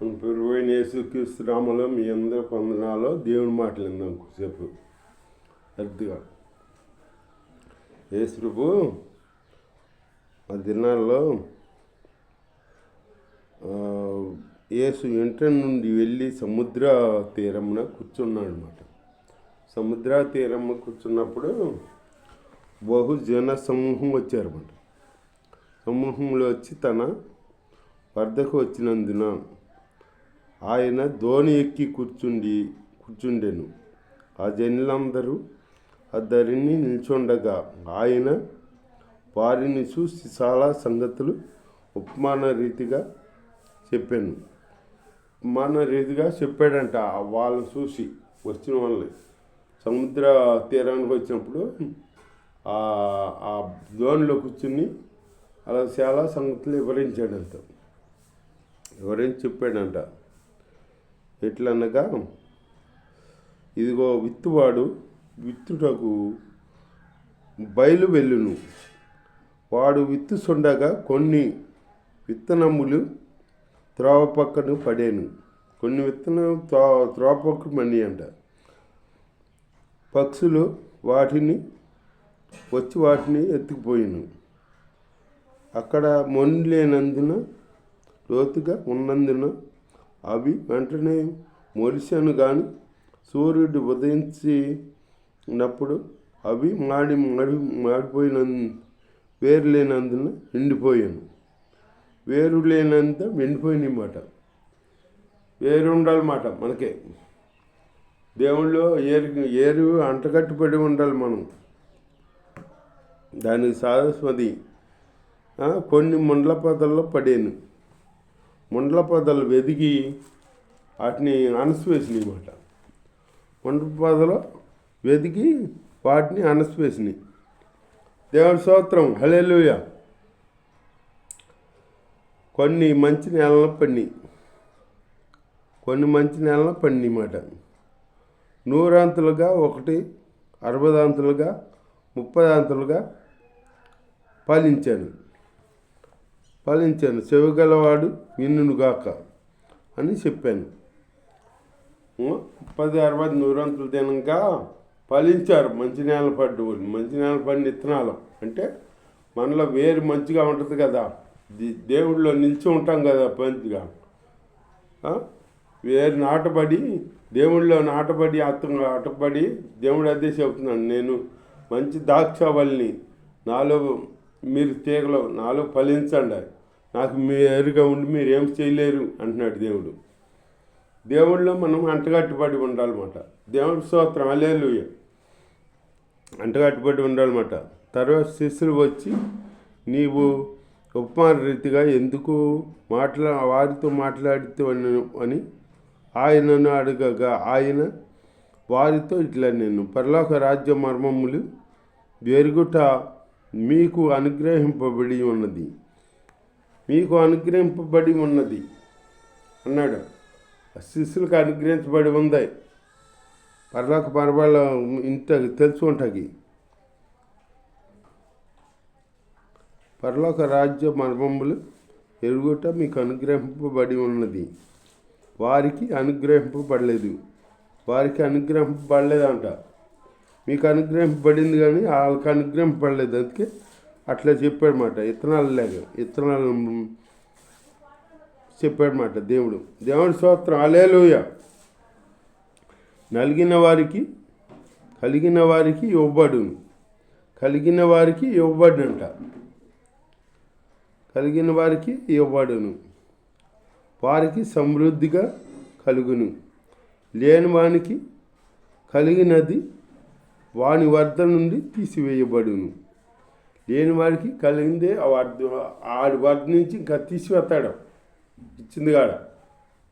మన ప్రభువైన యేసుక్రీస్తు నామములో మీ అందరూ వందనాలు. దేవుని మాటలు విందాం కొద్దిసేపు అర్థగా. యేసు ప్రభు ఆ దినాల్లో యేసు ఇంటి నుండి వెళ్ళి సముద్ర తీరమున కూర్చున్నాడు అన్నమాట. సముద్ర తీరమున కూర్చున్నప్పుడు బహుజన సమూహం వచ్చారన్నమాట. సమూహంలో వచ్చి తన వద్దకు వచ్చినందున ఆయన ధోని ఎక్కి కూర్చుండెను. ఆ జనులందరూ ఆ ధరిని నిల్చుండగా ఆయన వారిని చూసి చాలా సంగతులు ఉపమాన రీతిగా చెప్పాడంట. వాళ్ళని చూసి వచ్చిన వాళ్ళని సముద్ర తీరానికి వచ్చినప్పుడు ఆ ధోనిలో కూర్చుని అలా చాలా సంగతులు వివరించి చెప్పాడంట. ఎట్లనగా, ఇదిగో విత్తువాడు విత్తుటకు బయలు వెళ్ళును. వాడు విత్తుచుండగా కొన్ని విత్తనములు త్రోవ పక్కన పడేను. కొన్ని విత్తనం త్రోవ పక్కన మని అంట. పక్షులు వాటిని ఎత్తుకుపోయిను. అక్కడ మొండి లేనందున లోతుగా ఉన్నందున అవి వెంటనే మొలిశాను. కానీ సూర్యుడు ఉదయించినప్పుడు అవి మాడిపోయిన వేరు లేనందున ఎండిపోయాను. వేరు లేనంత ఎండిపోయినాయి మాట. వేరు ఉండాలన్నమాట మనకే. దేవుళ్ళు ఏరు అంటగట్టుబడి ఉండాలి మనం. దానికి సాధస్మది కొన్ని ముండ్ల పొదల్లో పడాను. ముండ్ల పొదలు వెదిగి వాటిని అణసివేసినాయి అన్నమాట. ముండ్ల పొదలో వెదిగి వాటిని అణసివేసినాయి. దేవుని స్తోత్రం, హల్లెలూయా. కొన్ని మంచి నేలలో పడినాయి మాట. 100 అంతులుగా, ఒకటి 60 అంతులుగా, 30 అంతులుగా ఫలించాను. చెవిగలవాడు వినుగాక అని చెప్పాను. 30, 60, 100 అంతులు తినగా ఫలించారు. మంచి నేల పడిన విత్తనాలు అంటే మనలో వేరు మంచిగా ఉంటుంది కదా. దేవుడిలో నిలిచి ఉంటాం కదా మంచిగా. వేరు నాటబడి దేవుడిలో అటపడి దేవుడు అదే చెబుతున్నాను, నేను మంచి ద్రాక్షవల్లిని, నాలో మీరు తీగలు, నాలో ఫలించండి, నాకు ఎరుగా ఉండి మీరు ఏం చేయలేరు అంటున్నాడు దేవుడు. దేవుళ్ళో మనం అంటగట్టుబడి ఉండాలన్నమాట. దేవుడి స్తోత్రం, హల్లెలూయా. అంటగట్టుబడి ఉండాలన్నమాట. తర్వాత శిష్యులు వచ్చి, నీవు ఉపమాన రీతిగా ఎందుకు వారితో మాట్లాడుతూ అని ఆయనను అడగగా ఆయన వారితో ఇట్లా, నేను పరలోక రాజ్య మర్మములు వెరుగుట మీకు అనుగ్రహింపబడి ఉన్నది అన్నాడు. శిష్యులకు అనుగ్రహించబడి ఉంది. పరలోక పర్వాల ఇంత తెలుసుకుంటాకి. పరలోక రాజ్య మర్మములు ఎరుగుట మీకు అనుగ్రహింపబడి ఉన్నది. వారికి అనుగ్రహింపబడలేదంట. మీకు అనుగ్రహింపబడింది కానీ వాళ్ళకి అనుగ్రహింపబడలేదు. అందుకే అట్లా చెప్పాడన్నమాట. ఇత్తనాలు చెప్పాడన్నమాట దేవుడు. దేవుడి స్తోత్రం, హల్లెలూయా. కలిగిన వారికి ఇవ్వబడును. వారికి సమృద్ధిగా కలుగును. లేని వానికి కలిగినది వాని వద్ద నుండి తీసివేయబడును. లేని వారికి కలిగిందే ఆడి వద్ద నుంచి ఇంకా తీసివేస్తాడు. ఇచ్చింది కాడ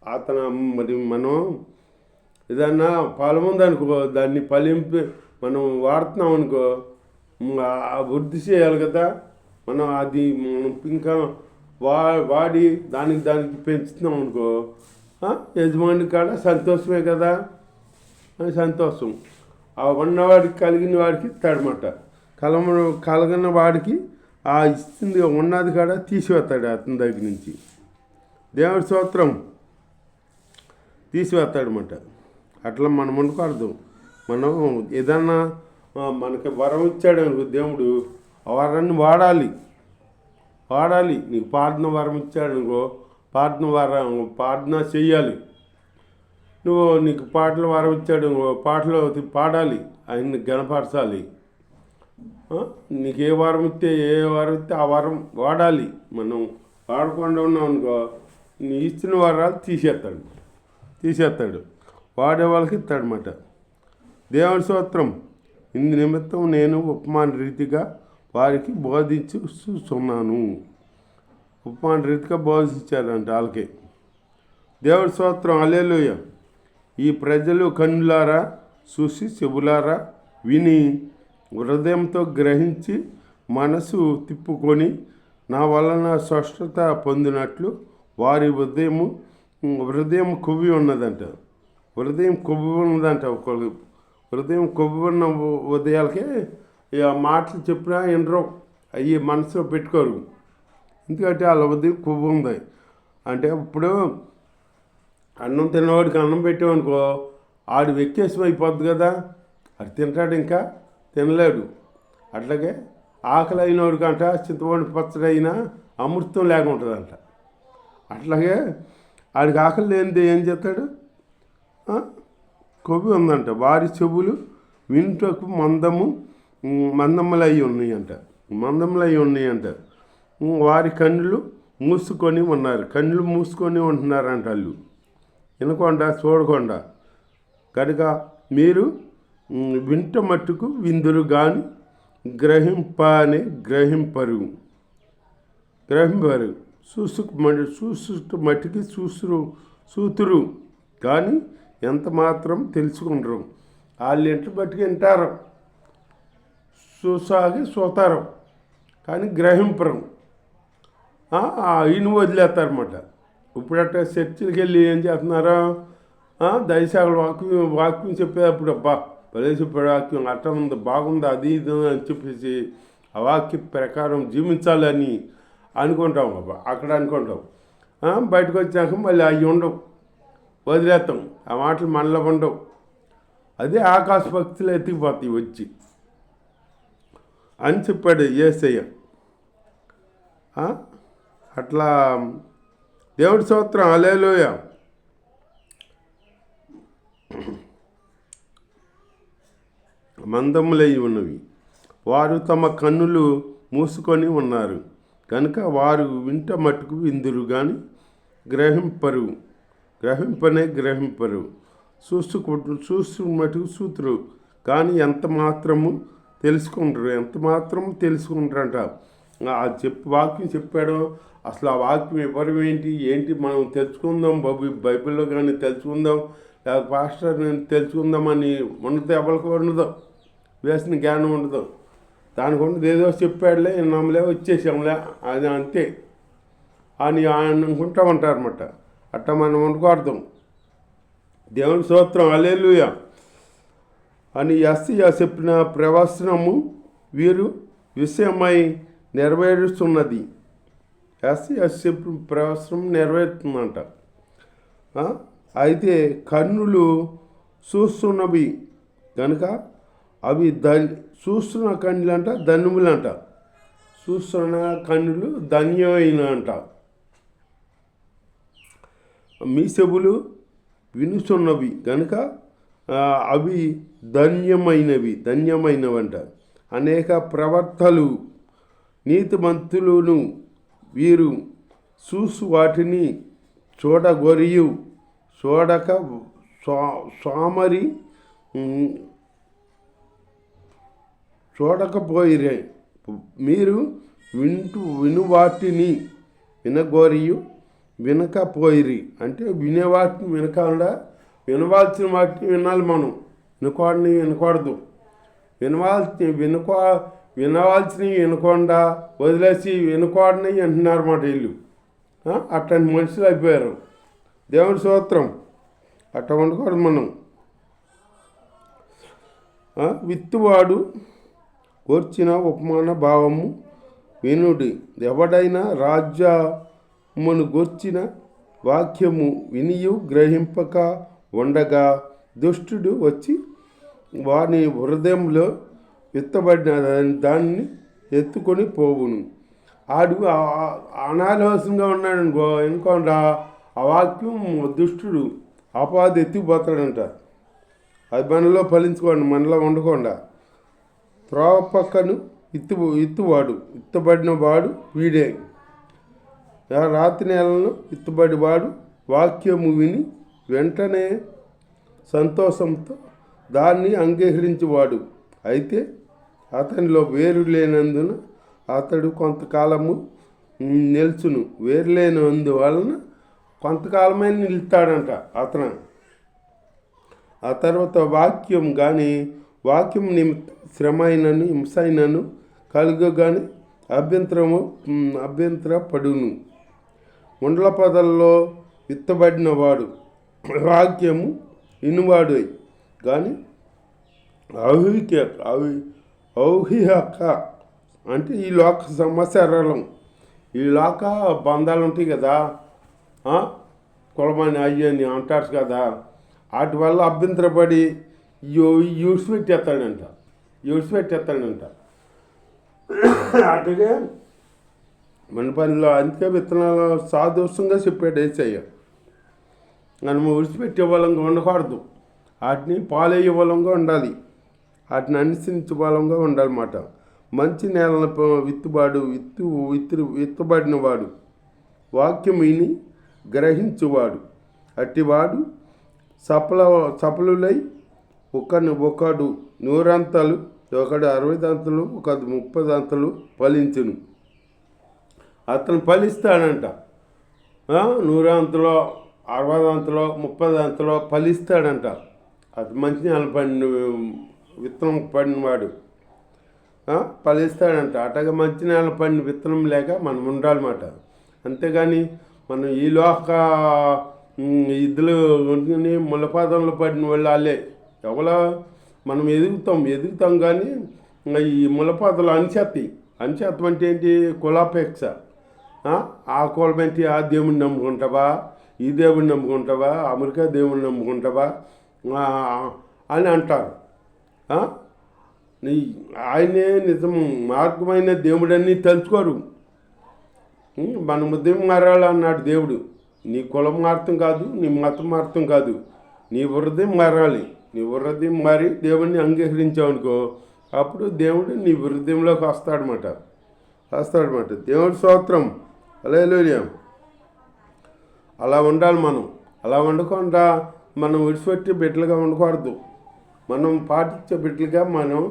అతను. మరి మనం ఏదన్నా పాలు ఉందనుకో, దాన్ని మనం వాడుతున్నాం అనుకో, వృద్ధి చేయాలి కదా. మనం అది ఇంకా వాడి దానికి పెంచుతున్నాం అనుకో, యజమాని కాడ సంతోషమే కదా. సంతోషం ఆ ఉన్నవాడికి, కలిగిన వాడికి ఇస్తాడనమాట. కలగన్న వాడికి ఆ ఇస్తుంది ఉన్నది కాడ తీసివేస్తాడు అతని దగ్గర నుంచి. దేవుడి స్తోత్రం, తీసివేస్తాడనమాట. అట్లా మనం అనుకోవద్దు. మనం ఏదన్నా మనకి వరం ఇచ్చాడు అనుకో దేవుడు, ఆ వరాన్ని వాడాలి. నీకు ప్రార్థన వరం ఇచ్చాడు అనుకో, ప్రార్థన చెయ్యాలి. నీకు పాటల వరం ఇచ్చాడు, పాటలు పాడాలి, ఆయన్ని గణపరచాలి. నీకు ఏ వరం ఇస్తే ఆ వరం వాడాలి. మనం వాడకుండా ఉన్నాం అనుకో, నీ ఇచ్చిన వరాలు తీసేస్తాడు, వాడే వాళ్ళకి ఇస్తాడనమాట. దేవుని స్తోత్రం. ఇందు నిమిత్తం నేను ఉపమాన రీతిగా వారికి బోధించుచున్నాను. ఉపమాన రీతిగా బోధించారంట వాళ్ళకి. దేవుని స్తోత్రం. హల్లెలూయా. ఈ ప్రజలు కన్నులారా చూసి, చెవులారా విని, హృదయంతో గ్రహించి, మనసు తిప్పుకొని నా వలన స్పష్టత పొందినట్లు వారి హృదయం కొవ్వి ఉన్నదంట. హృదయం కొవ్వి ఉన్న ఉదయాలకే ఆ మాటలు చెప్పినా వినరు, అవి మనసులో పెట్టుకోరు. ఎందుకంటే వాళ్ళ ఉదయం కొవ్వు ఉంది. అంటే ఇప్పుడు అన్నం తిన్నవాడికి అన్నం పెట్టామనుకో, ఆడు వెక్కేసం అయిపోద్ది కదా, అది తింటాడు, ఇంకా తినలేడు. అట్లాగే ఆకలి అయినవాడికంట చింతపండు పచ్చడి అయినా అమృతం లేకుంటుందంట. అట్లాగే ఆడికి ఆకలి లేనిదే ఏం చేస్తాడు? కొవ్వు ఉందంట. వారి చెవులు వింటకు మందములై ఉన్నాయంట. వారి కన్నులు మూసుకొని ఉంటున్నారంట. వాళ్ళు వినకుండా చూడకుండా. కనుక మీరు వింట మట్టుకు విందురు కానీ గ్రహింపరు. చూసుట మట్టికి చూతురు కానీ ఎంత మాత్రం తెలుసుకుంటారు. వాళ్ళు ఇంటి బట్టికి వింటారు, చూతారు కానీ గ్రహింపరు. ఈయన వదిలేస్తారన్నమాట. ఇప్పుడట్ట చర్చిలకి వెళ్ళి ఏం చేస్తున్నారు? దయశాఖలు వాక్యం చెప్పేటప్పుడు అబ్బా భలే చెప్పాడు వాక్యం, అట్ట ఉంది, బాగుంది, అది ఇది అని చెప్పేసి ఆ వాక్య ప్రకారం జీవించాలని అనుకుంటాం. అక్కడ అనుకుంటాం. బయటకు వచ్చాక మళ్ళీ అవి ఉండవు, వదిలేస్తాం. ఆ మాటలు మనలో ఉండవు. అదే ఆకాశ భక్తులు ఎత్తికిపోతాయి వచ్చి అని చెప్పాడు యేసయ్య. అట్లా దేవుడి స్తోత్రం. హల్లెలూయా. మందములై ఉన్నవి, వారు తమ కన్నులు మూసుకొని ఉన్నారు కనుక వారు వింట మట్టుకు విందురు కానీ గ్రహింపరు. చూస్తూ మటుకు చూతురు కానీ ఎంత మాత్రం తెలుసుకుంటారంట. వాక్యం చెప్పాడు. అసలు ఆ వాక్యం వివరం ఏంటి మనం తెలుసుకుందాం, బైబిల్లో కానీ తెలుసుకుందాం, లేదా పాస్టర్ తెలుసుకుందామని ఉండదు. ఎవరికి ఉండదు, వేసిన జ్ఞానం ఉండదు. దానికి ఉండదు. ఏదో చెప్పాడులే, నమ్మలే, వచ్చేసాంలే, అది అంతే అని అనుకుంటా ఉంటారన్నమాట. అట్లా మనం అనుకోవద్దు. దేవుని స్తోత్రం. హల్లెలూయా. అని యెషయా చెప్పిన ప్రవచనము వీరు విషయమై నెరవేరుస్తున్నది. యెషయా చెప్పిన ప్రవచనం నెరవేరుతుందంట. అయితే కన్నులు చూస్తున్నవి కనుక అవి చూస్తున్న కన్నులు అంట ధన్యములంట. చూస్తున్న కన్నులు ధన్యమైన అంట. మీ చెవులు వినుచున్నవి కనుక అవి ధన్యమైనవంట. అనేక ప్రవర్తలు నీతిమంతులను వీరు చూసు వాటిని చూడక సోమరి చూడకపోయిరే. మీరు వినువాటిని వినకపోయిరి. అంటే వినేవాటిని వినకుండా వినవలసిన వాటిని వినాలి మనం. వినకూడదు. వినవలసినవి వినకుండా వదిలేసి వినకూడని అంటున్నారు మాట వీళ్ళు. అట్లాంటి మనుషులు అయిపోయారు. దేవుని స్తోత్రం. అట్లా వండుకోవడం మనం. విత్తువాడు కూర్చిన ఉపమాన భావము వినుడి. ఎవడైనా రాజ్యమును గూర్చిన వాక్యము వినియు గ్రహింపక ఉండగా దుష్టుడు వచ్చి వాని హృదయంలో విత్తబడిన దాన్ని ఎత్తుకొని పోవును. ఆడు అనాలోచనగా ఉన్నాడు అనుకో, ఎందుకంటే ఆ వాక్యం దుష్టుడు అపాది ఎత్తిపోతాడంట. అది మనలో ఫలించుకోండి, మనలో ఉండకుండా. త్రోవ పక్కను ఇత్తువాడు, ఇత్తబడిన వాడు వీడే. రాతి నేలను ఇత్తబడివాడు వాక్యము విని వెంటనే సంతోషంతో దాన్ని అంగీకరించేవాడు. అయితే అతనిలో వేరు లేనందున అతడు కొంతకాలము నిల్చును. వేరు లేనందువలన కొంతకాలమే నిలుస్తాడంట అతను. ఆ తర్వాత వాక్యం నిమిత్తం శ్రమ అయినను హింసైనను కలుగగానే అభ్యంతరపడును. ముండ్ల పొదల్లో విత్తబడిన వాడు వాక్యము ఇనువాడు కానీ ఔహిక అంటే ఈ లోక సమస్యరలం, ఈ లోక బంధాలు ఉంటాయి కదా, కులమని అయ్యని అంటారు కదా, వాటి వల్ల అభ్యంతరపడి యూడ్చిపెట్టేస్తాడంట. అటుగా మన పనిలో అందుకే విత్తనాలు సాదృశ్యంగా చెప్పాడు ఏసయ్య. మనం విడిచిపెట్టే వాళ్ళంగా ఉండకూడదు, వాటిని పాలయ్యే వాళ్ళంగా ఉండాలి, వాటిని అనుసరించే వాళ్ళంగా ఉండాలన్నమాట. మంచి నేలను విత్తబడిన వాడు వాక్యం విని గ్రహించువాడు. అట్టివాడు సఫలులై ఒకడు 100 అంతలు, ఒకడు 60 అంతలు, ఒకడు 30 అంతలు ఫలించును. అతను ఫలిస్తాడంట. 100 అంతలో, 60 అంతలో, 30 అంతలో ఫలిస్తాడంట. అతను మంచి నేల విత్తనం పడినవాడు ఫలిస్తాడంట. అట్టగా మంచి నేల పడిన విత్తనం లేక మనం ఉండాలన్నమాట. అంతేగాని మనం ఈ లోక ఇద్దులు ములపాదంలో పడిన వాళ్ళు వాళ్ళే ఎవరో మనం ఎదుగుతాం కానీ ఈ ములపాదలు అనిచేత్తం అంటే ఏంటి? కులాపేక్ష. ఆ కులం ఏంటి? ఆ దేవుడిని నమ్ముకుంటావా, ఈ దేవుడిని నమ్ముకుంటావా, అమెరికా దేవుడిని నమ్ముకుంటావా అని అంటారు. ఆయనే నిజం మార్గమైన దేవుడని తలుచుకోరు. మన ఉదయం మారాలన్నాడు దేవుడు. నీ కులం మారతం కాదు, నీ మతం మారతం కాదు, నీ హృదయం మారాలి. నీ హృదయం మారి దేవుడిని అంగీకరించావనుకో, అప్పుడు దేవుడు నీ హృదయంలోకి వస్తాడనమాట. దేవుడి స్తోత్రం, హల్లెలూయా. అలా ఉండాలి మనం. అలా ఉండకుండా మనం విడిచిపెట్టి బిడ్డలుగా ఉండకూడదు. మనం పాటించే బిడ్డలుగా మనం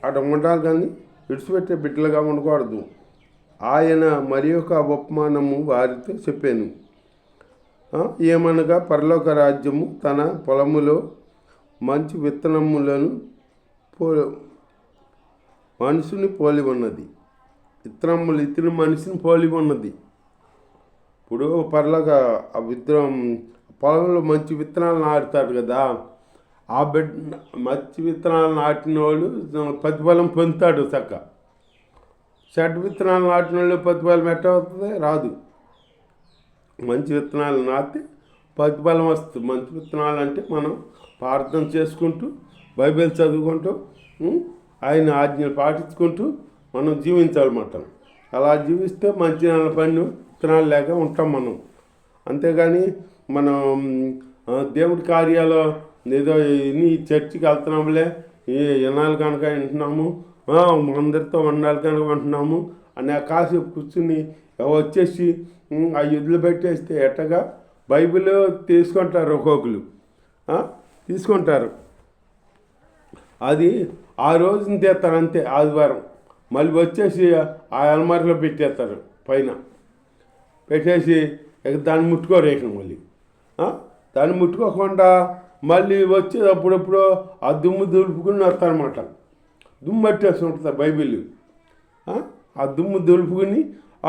అటు ఉండాలి కానీ విడిచిపెట్టే బిడ్డలుగా ఉండకూడదు. ఆయన మరి ఒక ఉపమానము వారితో చెప్పాను. ఏమనగా పరలోక రాజ్యము తన పొలములో మంచి విత్తనములను మనుషుని పోలి ఉన్నది. విత్తనములు ఇతని మనిషిని పోలి ఉన్నది. ఇప్పుడు పరలోక ఆ పొలంలో మంచి విత్తనాలు నాటుతాడు కదా, ఆ మంచి విత్తనాలు నాటిన వాళ్ళు ప్రతిఫలం పొందుతాడు. చెడ్డ విత్తనాలు నాటిన వాళ్ళు ప్రతిఫలం ఎట్ట అవుతుంది? రాదు. మంచి విత్తనాలు నాటి ప్రతిఫలం వస్తుంది. మంచి విత్తనాలు అంటే మనం ప్రార్థన చేసుకుంటూ, బైబిల్ చదువుకుంటూ, ఆయన ఆజ్ఞలు పాటించుకుంటూ మనం జీవించాలన్నమాట. అలా జీవిస్తే మంచి నెల పన్ను విత్తనాలు లేక ఉంటాం మనం. అంతేగాని మనం దేవుడి కార్యాలు ఏదో ఇన్ని చర్చికి వెళ్తున్నాములే, ఎన్నాళ్ళు కనుక వింటున్నాము, అందరితో వండాలి కనుక వింటున్నాము అనే కాసేపు కూర్చుని వచ్చేసి ఆ ఎద్దులు పెట్టేస్తే ఎట్టగా బైబిల్ తీసుకుంటారు. ఒక్కొక్కరు తీసుకుంటారు. అది ఆ రోజున తీస్తారు అంతే, ఆదివారం. మళ్ళీ వచ్చేసి ఆ అల్మారిలో పెట్టేస్తారు, పైన పెట్టేసి దాన్ని ముట్టుకోరు. మళ్ళీ దాన్ని ముట్టుకోకుండా మళ్ళీ వచ్చేది అప్పుడప్పుడు ఆ దుమ్ము దులుపుకుని వస్తారన్నమాట. దుమ్ము పట్టేసి ఉంటుంది బైబిల్. ఆ దుమ్ము దులుపుకుని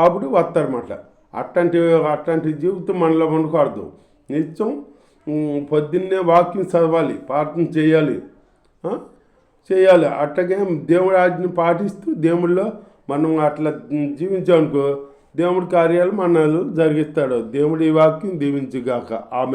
అప్పుడు వస్తారన్నమాట. అట్లాంటి జీవితం మనలో ఉండకూడదు. నిత్యం పొద్దున్నే వాక్యం చదవాలి, ప్రార్థన చేయాలి. అట్టగే దేవుడి ఆజ్ఞని పాటిస్తూ దేవుళ్ళో మనం అట్లా జీవించామనుకో దేవుడి కార్యాలు మనలు జరిగిస్తాడు. దేవుడి ఈ వాక్యం దీవించుగాక. ఆమె